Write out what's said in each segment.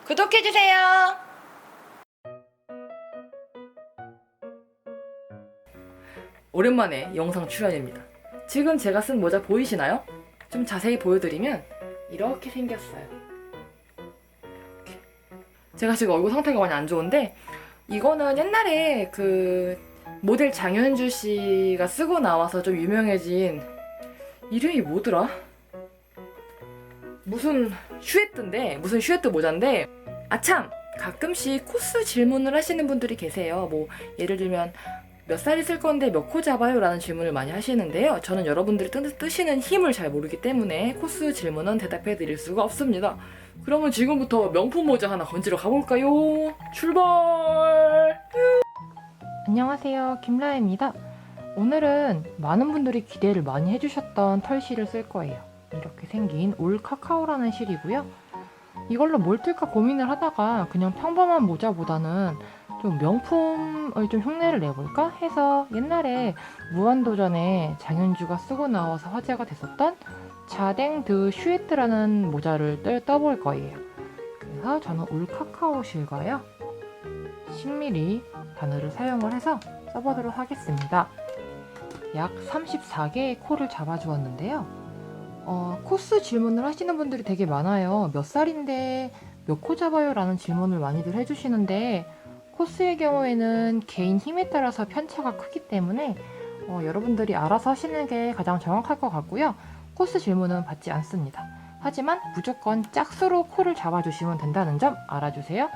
구독해주세요. 오랜만에 영상 출연입니다. 지금 제가 쓴 모자 보이시나요? 좀 자세히 보여드리면 이렇게 생겼어요. 이렇게. 제가 지금 얼굴 상태가 많이 안 좋은데 이거는 옛날에 그 모델 장현주 씨가 쓰고 나와서 좀 유명해진, 이름이 뭐더라? 무슨 슈에트 모자인데, 아참! 가끔씩 코스 질문을 하시는 분들이 계세요. 뭐 예를 들면 몇 살 있을 건데 몇 코 잡아요? 라는 질문을 많이 하시는데요. 저는 여러분들이 뜨시는 힘을 잘 모르기 때문에 코스 질문은 대답해 드릴 수가 없습니다. 그러면 지금부터 명품 모자 하나 건지러 가볼까요? 출발! 안녕하세요, 김라혜입니다. 오늘은 많은 분들이 기대를 많이 해주셨던 털실을 쓸 거예요. 이렇게 생긴 올 카카오라는 실이고요. 이걸로 뭘 뜰까 고민을 하다가 그냥 평범한 모자보다는 좀 명품을 좀 흉내를 내볼까 해서 옛날에 무한도전에 장현주가 쓰고 나와서 화제가 됐었던 자댕 드 슈에트라는 모자를 떠볼 거예요. 그래서 저는 올 카카오 실과요 10mm 바늘을 사용을 해서 써보도록 하겠습니다. 약 34개의 코를 잡아주었는데요. 코스 질문을 하시는 분들이 되게 많아요. 몇 살인데 몇 코 잡아요? 라는 질문을 많이들 해주시는데, 코스의 경우에는 개인 힘에 따라서 편차가 크기 때문에 여러분들이 알아서 하시는 게 가장 정확할 것 같고요. 코스 질문은 받지 않습니다. 하지만 무조건 짝수로 코를 잡아주시면 된다는 점 알아주세요.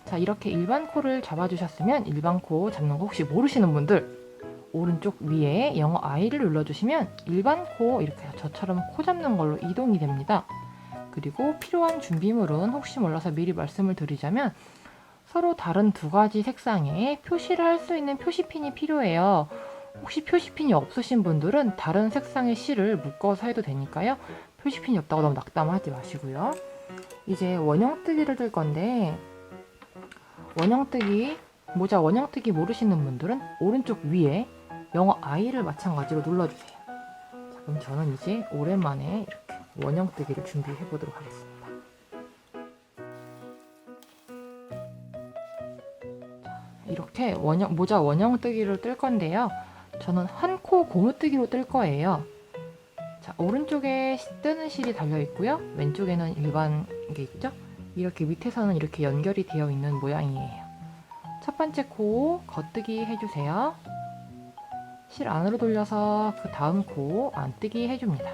자, 이렇게 일반 코를 잡아주셨으면 일반 코 잡는 거 혹시 모르시는 분들, 오른쪽 위에 영어 I를 눌러주시면 일반 코, 이렇게 저처럼 코 잡는 걸로 이동이 됩니다. 그리고 필요한 준비물은 혹시 몰라서 미리 말씀을 드리자면 서로 다른 두 가지 색상의 표시를 할 수 있는 표시핀이 필요해요. 혹시 표시핀이 없으신 분들은 다른 색상의 실을 묶어서 해도 되니까요. 표시핀이 없다고 너무 낙담하지 마시고요. 이제 원형뜨기를 뜰 건데, 모자 원형뜨기 모르시는 분들은 오른쪽 위에 영어 I를 마찬가지로 눌러주세요. 자, 그럼 저는 이제 오랜만에 이렇게 원형뜨기를 준비해 보도록 하겠습니다. 이렇게 모자 원형뜨기를 뜰 건데요. 저는 한 코 고무뜨기로 뜰 거예요. 자, 오른쪽에 뜨는 실이 달려 있고요. 왼쪽에는 일반 게 있죠. 이렇게 밑에서는 이렇게 연결이 되어 있는 모양이에요. 첫 번째 코 겉뜨기 해주세요. 실 안으로 돌려서 그 다음 코 안뜨기 해줍니다.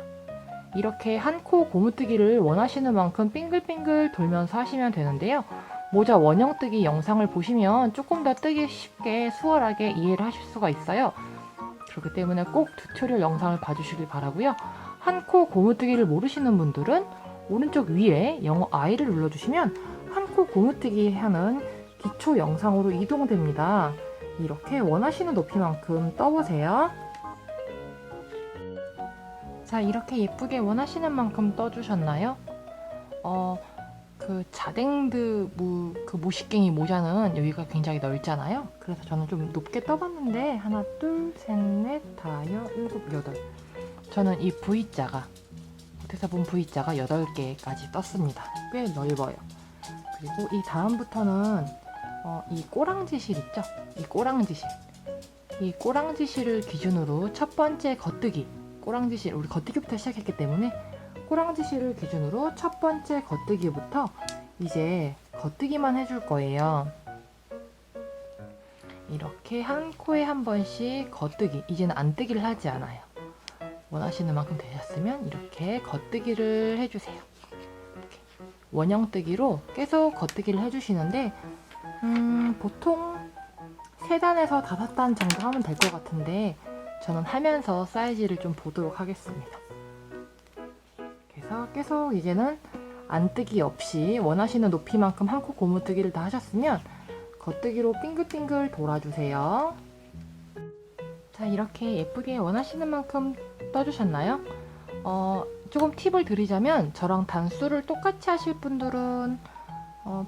이렇게 한 코 고무뜨기를 원하시는 만큼 빙글빙글 돌면서 하시면 되는데요. 모자 원형뜨기 영상을 보시면 조금 더 뜨기 쉽게 수월하게 이해를 하실 수가 있어요. 그렇기 때문에 꼭 튜토리얼 영상을 봐주시길 바라고요. 한 코 고무뜨기를 모르시는 분들은 오른쪽 위에 영어 I를 눌러주시면 한 코 고무뜨기 하는 기초 영상으로 이동됩니다. 이렇게 원하시는 높이만큼 떠보세요. 자, 이렇게 예쁘게 원하시는 만큼 떠주셨나요? 그 자댕드 그 모식갱이 모자는 여기가 굉장히 넓잖아요. 그래서 저는 좀 높게 떠봤는데 하나, 둘, 셋, 넷, 다섯, 일곱, 여덟. 저는 이 V자가, 어디서 본 V자가 8개까지 떴습니다. 꽤 넓어요. 그리고 이 다음부터는 이 꼬랑지실 있죠? 이 꼬랑지실을 기준으로 첫 번째 겉뜨기, 꼬랑지실, 우리 겉뜨기부터 시작했기 때문에 꼬랑지실을 기준으로 첫 번째 겉뜨기부터 이제 겉뜨기만 해줄 거예요. 이렇게 한 코에 한 번씩 겉뜨기, 이제는 안뜨기를 하지 않아요. 원하시는 만큼 되셨으면 이렇게 겉뜨기를 해주세요. 이렇게 원형뜨기로 계속 겉뜨기를 해주시는데, 보통 3단에서 5단 정도 하면 될 것 같은데, 저는 하면서 사이즈를 좀 보도록 하겠습니다. 그래서 계속 이제는 안뜨기 없이 원하시는 높이만큼 한 코 고무뜨기를 다 하셨으면 겉뜨기로 빙글빙글 돌아주세요. 자, 이렇게 예쁘게 원하시는 만큼 떠주셨나요? 조금 팁을 드리자면, 저랑 단수를 똑같이 하실 분들은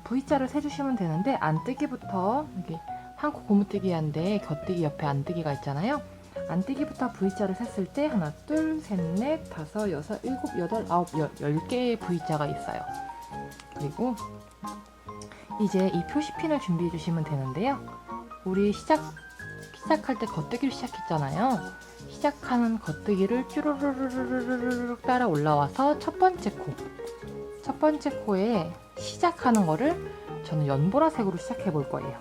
V자를 세주시면 되는데, 안뜨기부터 여기 한 코 고무뜨기 한데 겉뜨기 옆에 안뜨기가 있잖아요. 안뜨기부터 V자를 셌을 때 하나, 둘, 셋, 넷, 다섯, 여섯, 일곱, 여덟, 아홉, 10개의 V자가 있어요. 그리고 이제 이 표시핀을 준비해 주시면 되는데요. 우리 시작할 때 겉뜨기를 시작했잖아요. 시작하는 겉뜨기를 쭈루루루루루루룩 따라 올라와서 첫 번째 코에 시작하는 거를 저는 연보라색으로 시작해 볼 거예요.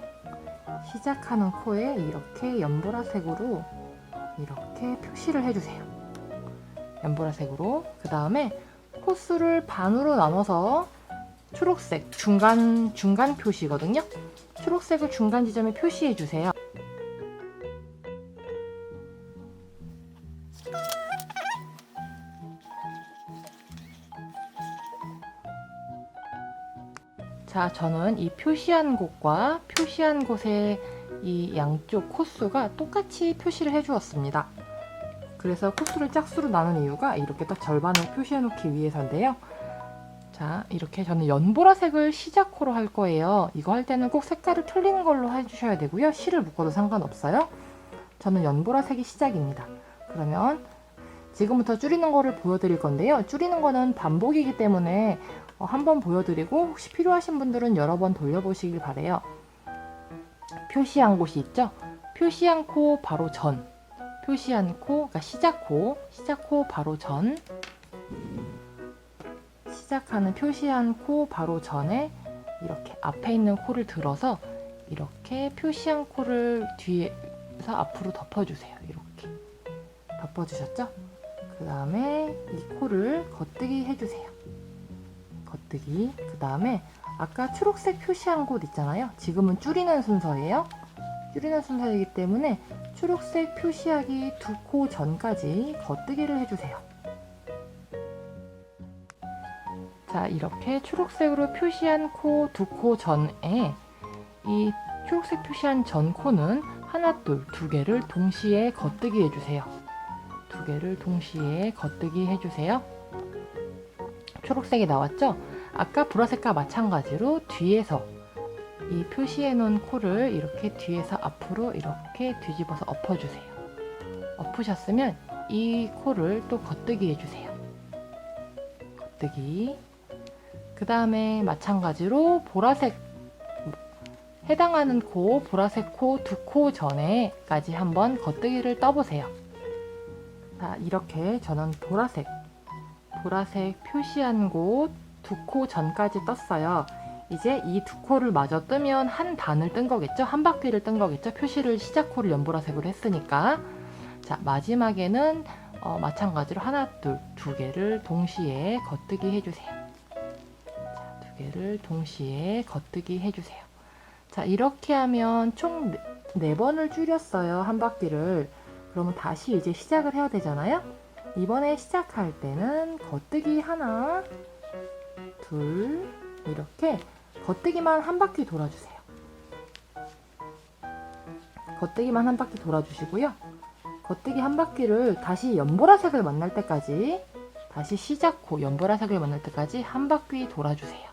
시작하는 코에 이렇게 연보라색으로 이렇게 표시를 해주세요. 연보라색으로. 그 다음에 코수를 반으로 나눠서 초록색 중간 표시거든요. 초록색을 중간 지점에 표시해 주세요. 자, 저는 이 표시한 곳과 표시한 곳의 이 양쪽 코수가 똑같이 표시를 해 주었습니다. 그래서 코수를 짝수로 나눈 이유가 이렇게 딱 절반을 표시해 놓기 위해서인데요. 자, 이렇게 저는 연보라색을 시작코로 할 거예요. 이거 할 때는 꼭 색깔을 틀리는 걸로 해주셔야 되고요. 실을 묶어도 상관없어요. 저는 연보라색이 시작입니다. 그러면 지금부터 줄이는 거를 보여드릴 건데요. 줄이는 거는 반복이기 때문에 한번 보여드리고 혹시 필요하신 분들은 여러 번 돌려보시길 바래요. 표시한 곳이 있죠? 표시한 코 바로 전. 표시한 코, 그러니까 시작코 바로 전. 시작하는 표시한 코 바로 전에 이렇게 앞에 있는 코를 들어서 이렇게 표시한 코를 뒤에서 앞으로 덮어주세요. 이렇게 덮어주셨죠? 그 다음에 이 코를 겉뜨기 해주세요. 겉뜨기. 그 다음에 아까 초록색 표시한 곳 있잖아요. 지금은 줄이는 순서예요. 줄이는 순서이기 때문에 초록색 표시하기 2코 전까지 겉뜨기를 해주세요. 자, 이렇게 초록색으로 표시한 코 2코 전에 이 초록색 표시한 전 코는 하나, 둘, 2개를 동시에 겉뜨기 해주세요. 2개를 동시에 겉뜨기 해주세요. 초록색이 나왔죠? 아까 보라색과 마찬가지로 뒤에서 이 표시해 놓은 코를 이렇게 뒤에서 앞으로 이렇게 뒤집어서 엎어주세요. 엎으셨으면 이 코를 또 겉뜨기 해주세요. 겉뜨기. 그 다음에 마찬가지로 보라색 해당하는 코, 보라색 코 2코 전에까지 한번 겉뜨기를 떠보세요. 자, 이렇게 저는 보라색 표시한 곳 2코 전까지 떴어요. 이제 이 2코를 마저 뜨면 한 단을 뜬 거겠죠? 한 바퀴를 뜬 거겠죠? 표시를 시작코를 연보라색으로 했으니까. 자, 마지막에는 마찬가지로 하나, 둘, 2개를 동시에 겉뜨기 해주세요. 자, 2개를 동시에 겉뜨기 해주세요. 자, 이렇게 하면 총 4번을 줄였어요. 한 바퀴를. 그러면 다시 이제 시작을 해야 되잖아요? 이번에 시작할 때는 겉뜨기 하나, 둘, 이렇게 겉뜨기만 한 바퀴 돌아주세요. 겉뜨기만 한 바퀴 돌아주시고요. 겉뜨기 한 바퀴를 다시 연보라색을 만날 때까지, 다시 시작코 연보라색을 만날 때까지 한 바퀴 돌아주세요.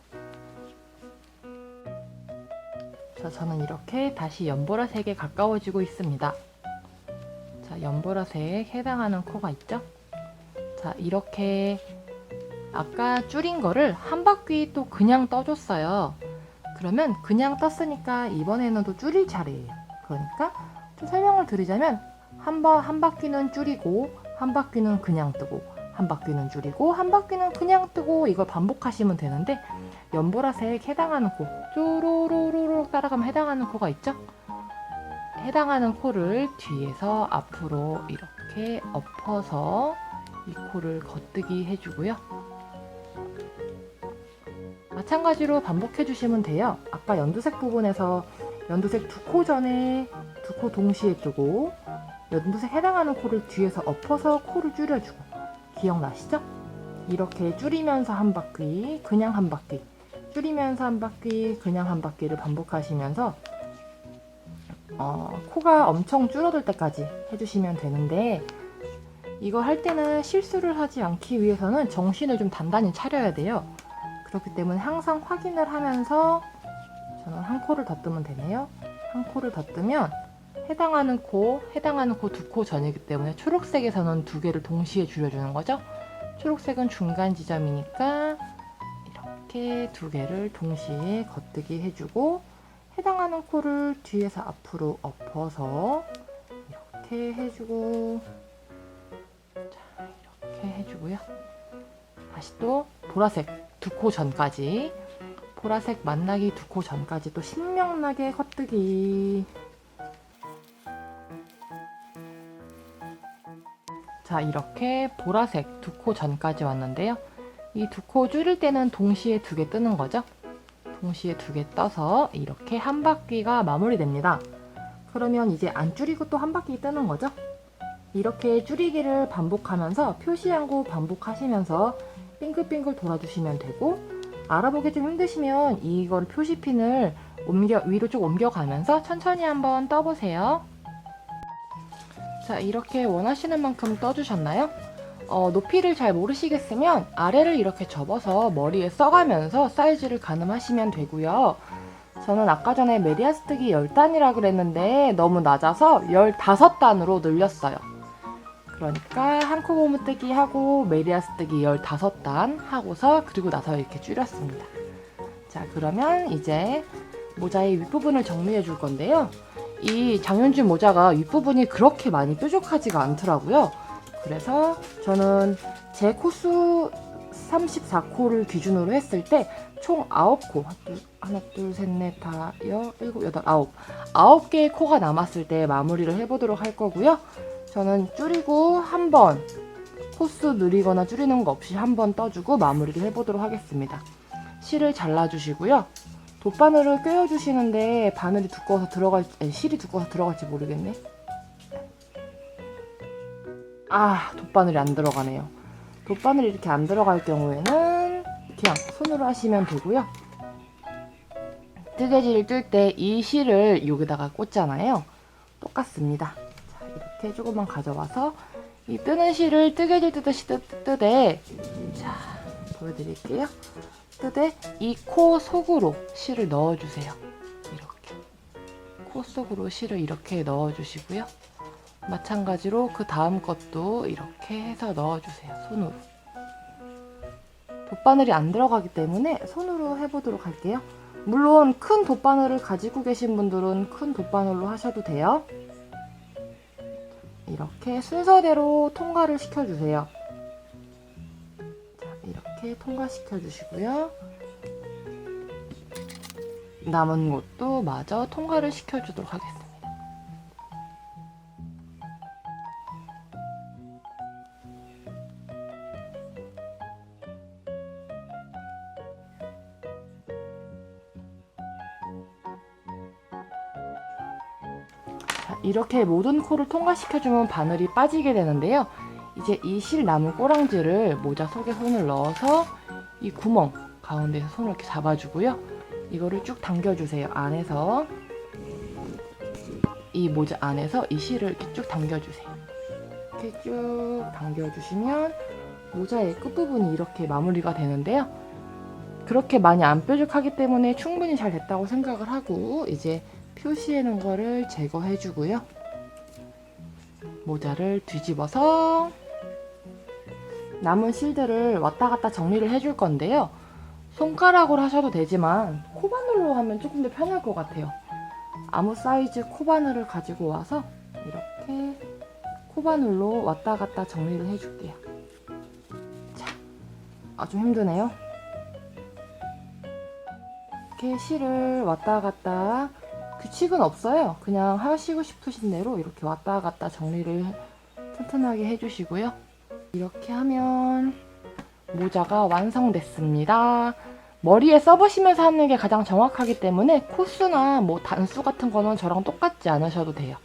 자, 저는 이렇게 다시 연보라색에 가까워지고 있습니다. 자, 연보라색 해당하는 코가 있죠? 자, 이렇게 아까 줄인 거를 한 바퀴 또 그냥 떠줬어요. 그러면 그냥 떴으니까 이번에는 또 줄일 차례예요. 그러니까 좀 설명을 드리자면 한 바퀴는 줄이고 한 바퀴는 그냥 뜨고 한 바퀴는 줄이고 한 바퀴는 그냥 뜨고 이걸 반복하시면 되는데 연보라색 해당하는 코 쪼로로로로 따라가면 해당하는 코가 있죠? 해당하는 코를 뒤에서 앞으로 이렇게 엎어서 이 코를 겉뜨기 해주고요. 마찬가지로 반복해 주시면 돼요. 아까 연두색 부분에서 연두색 2코 전에 2코 동시에 뜨고 연두색 해당하는 코를 뒤에서 엎어서 코를 줄여주고 기억나시죠? 이렇게 줄이면서 한 바퀴, 그냥 한 바퀴, 줄이면서 한 바퀴, 그냥 한 바퀴를 반복하시면서 코가 엄청 줄어들 때까지 해주시면 되는데 이거 할 때는 실수를 하지 않기 위해서는 정신을 좀 단단히 차려야 돼요. 그렇기 때문에 항상 확인을 하면서 저는 한 코를 더 뜨면 되네요. 한 코를 더 뜨면 해당하는 코 2코 전이기 때문에 초록색에서는 2개를 동시에 줄여주는 거죠. 초록색은 중간 지점이니까 이렇게 두 개를 동시에 겉뜨기 해주고 해당하는 코를 뒤에서 앞으로 엎어서 이렇게 해주고 자, 이렇게 해주고요. 다시 또 보라색 두 코 전까지 보라색 만나기 두 코 전까지 또 신명나게 겉뜨기. 자, 이렇게 보라색 두 코 전까지 왔는데요. 이 두 코 줄일 때는 동시에 두 개 뜨는 거죠. 동시에 두 개 떠서 이렇게 한 바퀴가 마무리됩니다. 그러면 이제 안 줄이고 또 한 바퀴 뜨는 거죠. 이렇게 줄이기를 반복하면서 표시한 곳 반복하시면서 빙글빙글 돌아주시면 되고, 알아보기 좀 힘드시면 이걸 표시핀을 위로 쭉 옮겨가면서 천천히 한번 떠보세요. 자, 이렇게 원하시는 만큼 떠주셨나요? 높이를 잘 모르시겠으면 아래를 이렇게 접어서 머리에 써가면서 사이즈를 가늠하시면 되고요. 저는 아까 전에 메리아스뜨기 10단이라 그랬는데 너무 낮아서 15단으로 늘렸어요. 그러니까 한 코 고무뜨기 하고 메리아스뜨기 15단 하고서 그리고 나서 이렇게 줄였습니다. 자, 그러면 이제 모자의 윗부분을 정리해 줄 건데요. 이 장윤준 모자가 윗부분이 그렇게 많이 뾰족하지가 않더라고요. 그래서 저는 제 코수 34코를 기준으로 했을 때 총 9코, 하나, 둘, 셋, 넷, 다, 일곱, 여덟, 아홉 개의 코가 남았을 때 마무리를 해보도록 할 거고요. 저는 줄이고 한 번 코수 늘리거나 줄이는 거 없이 한 번 떠주고 마무리를 해보도록 하겠습니다. 실을 잘라주시고요. 돗바늘을 꿰어주시는데 바늘이 두꺼워서 실이 두꺼워서 들어갈지 모르겠네. 돗바늘이 안 들어가네요. 돗바늘이 이렇게 안 들어갈 경우에는 그냥 손으로 하시면 되고요. 뜨개질을 뜰 때 이 실을 여기다가 꽂잖아요. 똑같습니다. 자, 이렇게 조금만 가져와서 이 뜨는 실을 뜨개질 뜨듯이 뜨되, 자, 보여드릴게요. 뜨되 이 코 속으로 실을 넣어주세요. 이렇게 코 속으로 실을 이렇게 넣어주시고요. 마찬가지로 그 다음 것도 이렇게 해서 넣어주세요. 손으로. 돗바늘이 안 들어가기 때문에 손으로 해보도록 할게요. 물론 큰 돗바늘을 가지고 계신 분들은 큰 돗바늘로 하셔도 돼요. 이렇게 순서대로 통과를 시켜주세요. 자, 이렇게 통과시켜 주시고요. 남은 곳도 마저 통과를 시켜주도록 하겠습니다. 이렇게 모든 코를 통과시켜주면 바늘이 빠지게 되는데요. 이제 이 실 남은 꼬랑지를 모자 속에 손을 넣어서 이 구멍 가운데서 손을 이렇게 잡아주고요. 이거를 쭉 당겨주세요. 안에서 이 모자 안에서 이 실을 이렇게 쭉 당겨주세요. 이렇게 쭉 당겨주시면 모자의 끝부분이 이렇게 마무리가 되는데요. 그렇게 많이 안 뾰족하기 때문에 충분히 잘 됐다고 생각을 하고 이제 표시해 놓은 거를 제거해 주고요. 모자를 뒤집어서 남은 실들을 왔다 갔다 정리를 해줄 건데요. 손가락으로 하셔도 되지만 코바늘로 하면 조금 더 편할 것 같아요. 아무 사이즈 코바늘을 가지고 와서 이렇게 코바늘로 왔다 갔다 정리를 해줄게요. 자, 좀 힘드네요. 이렇게 실을 왔다 갔다, 규칙은 없어요. 그냥 하시고 싶으신 대로 이렇게 왔다 갔다 정리를 튼튼하게 해주시고요. 이렇게 하면 모자가 완성됐습니다. 머리에 써보시면서 하는 게 가장 정확하기 때문에 코수나 뭐 단수 같은 거는 저랑 똑같지 않으셔도 돼요.